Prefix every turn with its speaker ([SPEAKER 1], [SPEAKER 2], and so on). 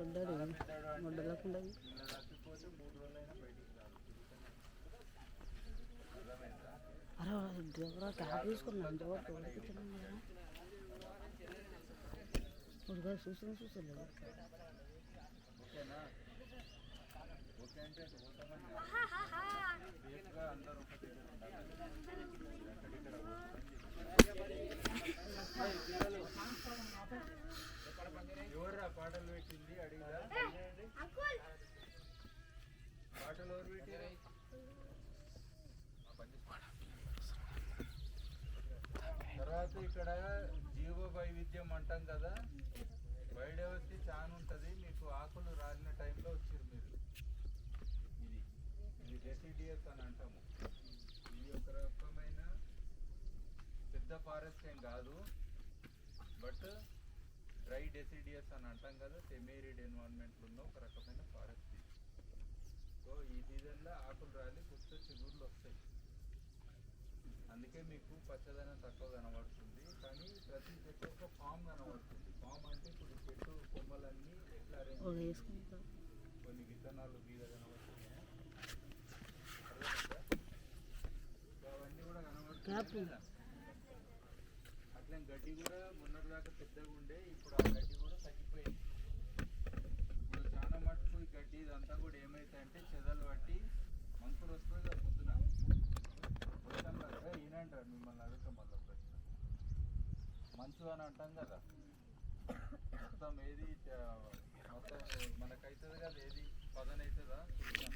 [SPEAKER 1] ఉండదు ఉండలకు ఉండదు. అరే దేవుడా క్యాబ్ తీసుకున్నాను దేవుడు ఉడికిస్తున్నాను కదా ఉడిగా చూస్తలేదు.
[SPEAKER 2] ఎవర్రా పాటలు పెట్టింది అడిగిదా? పాటలు ఎవరు పెట్టారు? తర్వాత ఇక్కడ జీవ వైవిధ్యం అంటాం కదా, బయోడైవర్సిటీ చాలా ఉంటుంది. మీకు ఆకులు రాలిన టైంలో వచ్చారు మీరు. ఇది డెసిడియస్ అని అంటాము. ఇది ఒక రకమైన పెద్ద ఫారెస్ట్ ఏం కాదు, బట్ డ్రై డెసిడియస్ అని అంటాం కదా, సెమీరిడ్ ఎన్విరాన్మెంట్లో ఉన్న ఒక రకమైన ఫారెస్ట్ ఇది. సో ఈ సీజన్లో ఆకులు రాలి పుష్ప చిగుర్లు వస్తాయి. అందుకే మీకు పచ్చదనం తక్కువ కనబడుతుంది. కానీ ప్రతి చెట్టు ఒక ఫామ్ కనబడుతుంది. ఫామ్ అంటే ఇప్పుడు చెట్టు కొమ్మలన్నీ ఎట్లా కొన్ని విత్తనాలు మీద కనబడుతున్నాయి, అవన్నీ కూడా కనబడుతున్నాయి. అట్లా గడ్డి కూడా మొన్నటిదాకా పెద్దగా ఉండే, ఇప్పుడు ఆ గడ్డి కూడా తగ్గిపోయింది. ఇప్పుడు చాలా మటుకు ఈ గడ్డి ఇదంతా కూడా ఏమైతాయంటే చెదలు పట్టి మంకులు వస్తుంది కదా పొద్దున. ఈయనంటారు మిమ్మల్ని అడుగుతాం మళ్ళీ ప్రశ్న. మంచు అని అంటాం కదా, మొత్తం ఏది మొత్తం మనకైతుంది కదా, ఏది పదనవుతుందా చూద్దాం.